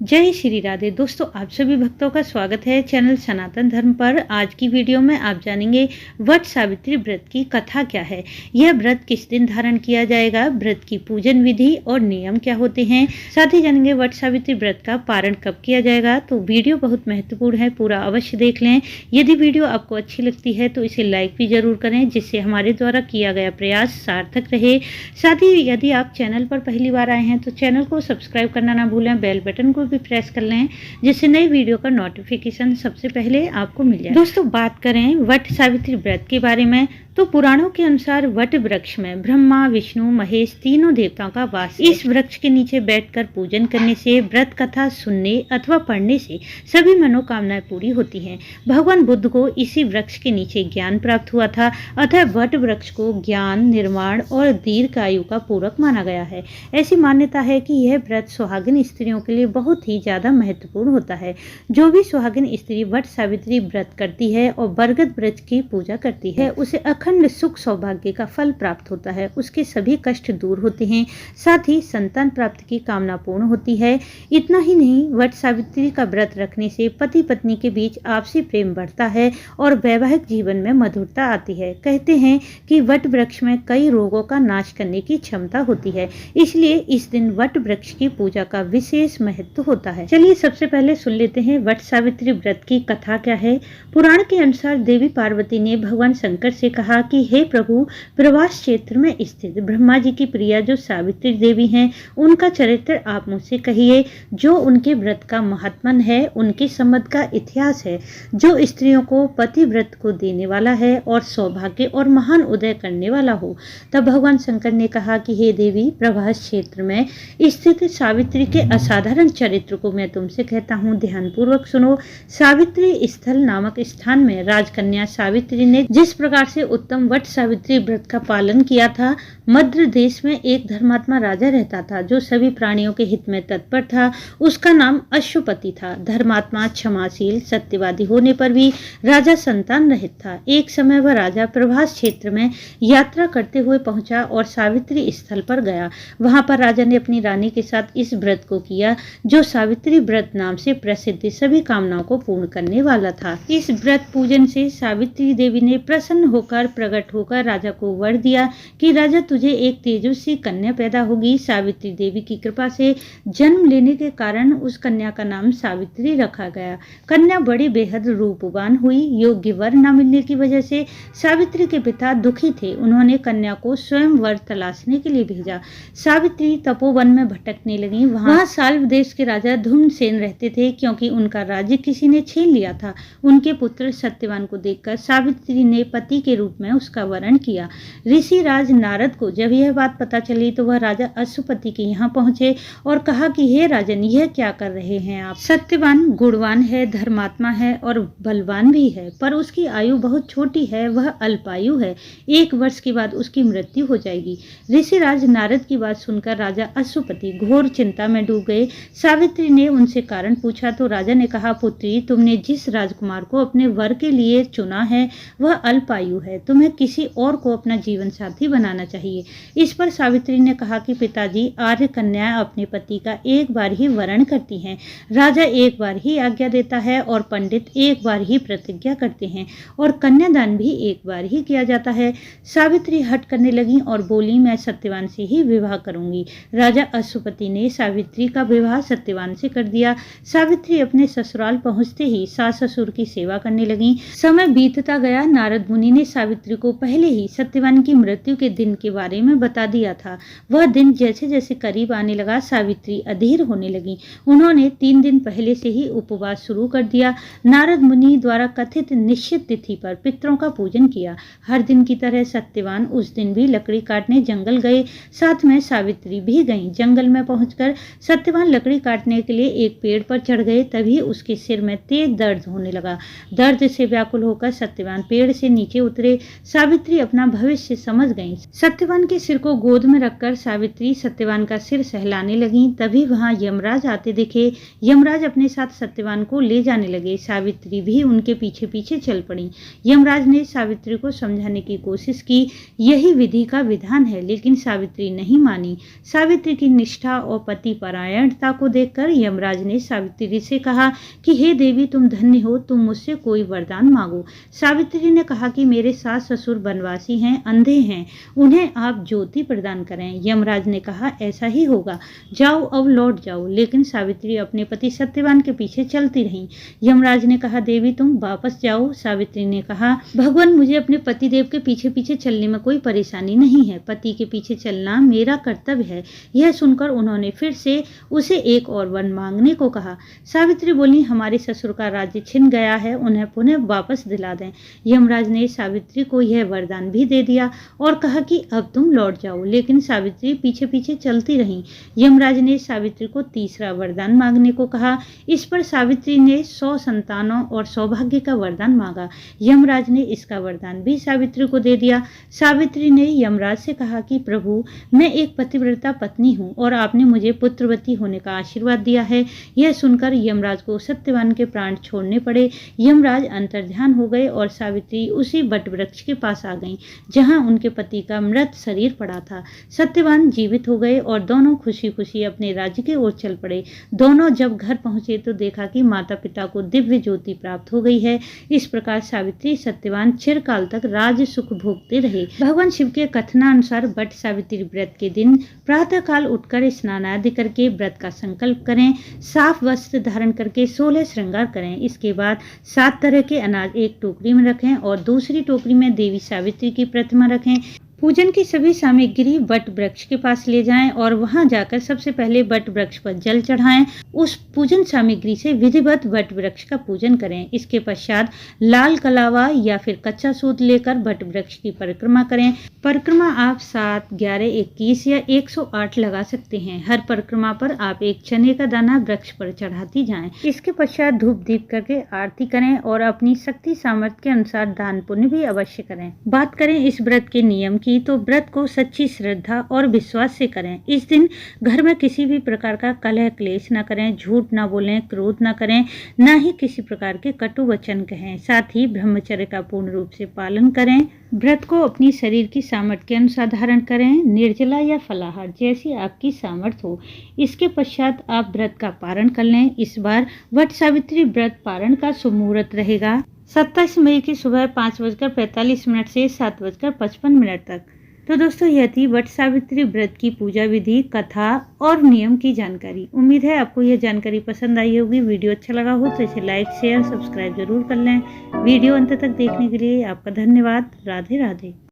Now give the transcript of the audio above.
जय श्री राधे। दोस्तों, आप सभी भक्तों का स्वागत है चैनल सनातन धर्म पर। आज की वीडियो में आप जानेंगे वट सावित्री व्रत की कथा क्या है, यह व्रत किस दिन धारण किया जाएगा, व्रत की पूजन विधि और नियम क्या होते हैं। साथ ही जानेंगे वट सावित्री व्रत का पारण कब किया जाएगा। तो वीडियो बहुत महत्वपूर्ण है, पूरा अवश्य देख लें। यदि वीडियो आपको अच्छी लगती है तो इसे लाइक भी जरूर करें, जिससे हमारे द्वारा किया गया प्रयास सार्थक रहे। साथ ही यदि आप चैनल पर पहली बार आए हैं तो चैनल को सब्सक्राइब करना ना भूलें, बेल बटन को भी प्रेस कर लें, जिससे नई वीडियो का नोटिफिकेशन सबसे पहले आपको मिल जाए। दोस्तों, बात करें वट सावित्री व्रत के बारे में तो पुराणों के अनुसार वट वृक्ष में ब्रह्मा, विष्णु, महेश तीनों देवताओं का वास। इस वृक्ष के नीचे बैठकर पूजन करने से, व्रत कथा सुनने अथवा पढ़ने से सभी मनोकामनाएं पूरी होती हैं। भगवान बुद्ध को इसी वृक्ष के नीचे ज्ञान प्राप्त हुआ था, अतः वट वृक्ष को ज्ञान, निर्माण और दीर्घायु का पूरक माना गया है। ऐसी मान्यता है कि यह व्रत सुहागिन स्त्रियों के लिए बहुत ही ज्यादा महत्वपूर्ण होता है। जो भी सुहागिन स्त्री वट सावित्री व्रत करती है और बरगद वृक्ष की पूजा करती है, उसे अखंड सुख सौभाग्य का फल प्राप्त होता है। उसके सभी कष्ट दूर होते हैं, साथ ही संतान प्राप्ति की कामना पूर्ण होती है। इतना ही नहीं, वट सावित्री का व्रत रखने से पति पत्नी के बीच आपसी प्रेम बढ़ता है और वैवाहिक जीवन में मधुरता आती है। कहते हैं कि वट वृक्ष में कई रोगों का नाश करने की क्षमता होती है, इसलिए इस दिन वट वृक्ष की पूजा का विशेष महत्व होता है। चलिए सबसे पहले सुन लेते हैं वट सावित्री व्रत की कथा क्या है। पुराण के अनुसार देवी पार्वती ने भगवान शंकर से कहा कि हे प्रभु, प्रवास क्षेत्र में स्थित ब्रह्मा जी की प्रिया जो सावित्री देवी हैं, उनका चरित्र आप मुझसे कहिए। जो उनके व्रत का महात्मन है, उनके संबंध का इतिहास है, जो स्त्रियों को पति व्रत को देने वाला है और सौभाग्य और महान उदय करने वाला हो। तब भगवान शंकर ने कहा कि हे देवी, प्रवास क्षेत्र में स्थित सावित्री के असाधारण चरित्र को मैं तुमसे कहता हूँ, ध्यानपूर्वक सुनो। सावित्री स्थल नामक स्थान में राजकन्या सावित्री ने जिस प्रकार से उत्तम वट सावित्री व्रत का पालन किया था, मध्य देश में एक धर्मात्मा राजा रहता था जो सभी प्राणियों के हित में तत्पर था। उसका नाम अश्वपति था। धर्मात्मा, क्षमाशील, सत्यवादी होने पर भी राजा संतान रहित था। एक समय वह राजा प्रभास क्षेत्र में यात्रा करते हुए पहुंचा और सावित्री स्थल पर गया। वहां पर राजा ने अपनी रानी के साथ इस व्रत को किया, जो सावित्री व्रत नाम से प्रसिद्ध सभी कामनाओं को पूर्ण करने वाला था। इस व्रत पूजन से सावित्री देवी ने प्रसन्न होकर प्रकट होकर राजा को वर दिया कि राजा, तुझे एक तेजस्वी कन्या पैदा होगी। सावित्री देवी की कृपा से जन्म लेने के कारण उस कन्या का नाम सावित्री रखा गया। कन्या बड़ी बेहद रूपवान हुई। योग्य वर न मिलने की वजह से सावित्री के पिता दुखी थे। उन्होंने कन्या को स्वयं वर तलाशने के लिए भेजा। सावित्री तपोवन में भटकने लगी। वहां साल्व देश के राजा धूम्रसेन रहते थे, क्योंकि उनका राज्य किसी ने छीन लिया था। उनके पुत्र सत्यवान को देखकर सावित्री ने पति के रूप में उसका वरण किया। ऋषि राज नारद को जब यह बात पता चली तो वह राजा अश्वपति के यहाँ पहुंचे और कहा कि हे राजन, यह क्या कर रहे हैं आप? सत्यवान गुणवान है, धर्मात्मा है और बलवान भी है, पर उसकी आयु बहुत छोटी है, वह अल्पायु है। 1 वर्ष के बाद उसकी मृत्यु हो जाएगी। ऋषि राज नारद की बात सुनकर राजा अश्वपति घोर चिंता में डूब गए। सावित्री ने उनसे कारण पूछा तो राजा ने कहा, पुत्री, तुमने जिस राजकुमार को अपने वर के लिए चुना है वह अल्पायु है। तुम्हें किसी और को अपना जीवन साथी बनाना चाहिए। इस पर सावित्री ने कहा कि पिताजी, आर्य कन्याएं अपने पति का एक बार ही वरण करती हैं। राजा एक बार ही आज्ञा देता है और पंडित एक बार ही प्रतिज्ञा करते हैं और कन्यादान भी एक बार ही किया जाता है। सावित्री हट करने लगी और बोली, मैं सत्यवान से ही विवाह करूंगी। राजा अश्वपति ने सावित्री का विवाह सत्यवान से कर दिया। सावित्री अपने ससुराल पहुंचते ही सास ससुर की सेवा करने लगी। समय बीतता गया। नारद मुनि ने सावित्री को पहले ही सत्यवान की मृत्यु के दिन के बारे में बता दिया था। वह दिन जैसे जैसे करीब आने लगा, सावित्री अधीर होने लगी। उन्होंने 3 दिन पहले से ही उपवास शुरू कर दिया। नारद मुनि द्वारा कथित निश्चित तिथि पर पितरों का पूजन किया। हर दिन की तरह सत्यवान उस दिन भी लकड़ी काटने जंगल गए। साथ में सावित्री भी गईं। जंगल में पहुंचकर सत्यवान लकड़ी काटने के लिए एक पेड़ पर चढ़ गए। तभी उसके सिर में तेज दर्द होने लगा। दर्द से व्याकुल होकर सत्यवान पेड़ से नीचे उतरे। सावित्री अपना भविष्य समझ गईं। सत्यवान के सिर को गोद में रखकर सावित्री सत्यवान का सिर सहलाने लगी। तभी वहां यमराज आते दिखे। यमराज अपने साथ सत्यवान को ले जाने लगे। सावित्री भी उनके पीछे पीछे चल पड़ी। यमराज ने सावित्री को समझाने की कोशिश की, यही विधि का विधान है, लेकिन सावित्री नहीं मानी। सावित्री की निष्ठा और पति परायणता को देख देखकर यमराज ने सावित्री से कहा कि हे देवी, तुम धन्य हो, तुम मुझसे कोई वरदान मांगो। सावित्री ने कहा कि मेरे सास ससुर वनवासी हैं, अंधे हैं, उन्हें आप ज्योति प्रदान करें। यमराज ने कहा ऐसा ही होगा, जाओ अब लौट जाओ। लेकिन सावित्री अपने पति सत्यवान के पीछे चलती रही। यमराज ने कहा देवी, तुम वापस जाओ। सावित्री ने कहा भगवान, मुझे अपने पति देव के पीछे पीछे चलने में कोई परेशानी नहीं है, पति के पीछे चलना मेरा कर्तव्य है। यह सुनकर उन्होंने फिर से उसे एक और वर मांगने को कहा। सावित्री बोली हमारे ससुर का राज्य छिन गया है, उन्हें पुनः वापस दिला दें। यमराज ने सावित्री को यह वरदान भी दे दिया और कहा कि अब तुम लौट जाओ। लेकिन सावित्री पीछे पीछे चलती रही। यमराज ने सावित्री को तीसरा वरदान मांगने को कहा। इस पर सावित्री ने 100 संतानों और सौभाग्य का वरदान मांगा। यमराज ने इसका वरदान भी सावित्री को दे दिया। सावित्री ने यमराज से कहा कि प्रभु, मैं एक पतिव्रता पत्नी हूँ और आपने मुझे पुत्रवती होने का आशीर्वाद दिया है। यह सुनकर यमराज को सत्यवान के प्राण छोड़ने पड़े। यमराज अंतर्ध्यान हो गए और सावित्री उसी वट वृक्ष के पास आ गईं, जहां उनके पति का मृत शरीर पड़ा था। सत्यवान जीवित हो गए और दोनों खुशी खुशी अपने राज्य की ओर चल पड़े। दोनों जब घर पहुंचे तो देखा कि माता पिता को दिव्य ज्योति प्राप्त हो गई है। इस प्रकार सावित्री सत्यवान चिरकाल तक राज सुख भोगते रहे। भगवान शिव के कथनानुसार वट सावित्री व्रत के दिन प्रातः काल उठकर स्नान आदि करके व्रत का संकल्प करें। साफ वस्त्र धारण करके 16 श्रृंगार करें। इसके बाद 7 तरह के अनाज एक टोकरी में रखें और दूसरी टोकरी में देवी सावित्री की प्रतिमा रखें। पूजन की सभी सामग्री वट वृक्ष के पास ले जाएं और वहां जाकर सबसे पहले वट वृक्ष पर जल चढ़ाएं। उस पूजन सामग्री से विधिवत वट वृक्ष का पूजन करें। इसके पश्चात लाल कलावा या फिर कच्चा सूत लेकर वट वृक्ष की परिक्रमा करें। परिक्रमा आप 7, 11, 21 या 108 लगा सकते हैं। हर परिक्रमा पर आप एक चने का दाना वृक्ष पर चढ़ाती जाएं। इसके पश्चात धूप दीप करके आरती करें और अपनी शक्ति सामर्थ्य के अनुसार दान पुण्य भी अवश्य करें। बात करें इस व्रत के नियम की, तो व्रत को सच्ची श्रद्धा और विश्वास से करें। इस दिन घर में किसी भी प्रकार का कलह क्लेश न करें, झूठ न बोलें, क्रोध न करें, न ही किसी प्रकार के कटु वचन कहें। साथ ही ब्रह्मचर्य का पूर्ण रूप से पालन करें। व्रत को अपनी शरीर की सामर्थ्य के अनुसार धारण करें, निर्जला या फलाहार जैसी आपकी सामर्थ्य हो। इसके पश्चात आप व्रत का पारण कर लें। इस बार वट सावित्री व्रत पारण का शुभ मुहूर्त रहेगा 27 मई की सुबह 5:45 से 7:55 तक। तो दोस्तों, यह थी वट सावित्री व्रत की पूजा विधि, कथा और नियम की जानकारी। उम्मीद है आपको यह जानकारी पसंद आई होगी। वीडियो अच्छा लगा हो तो इसे लाइक, शेयर, सब्सक्राइब जरूर कर लें। वीडियो अंत तक देखने के लिए आपका धन्यवाद। राधे राधे।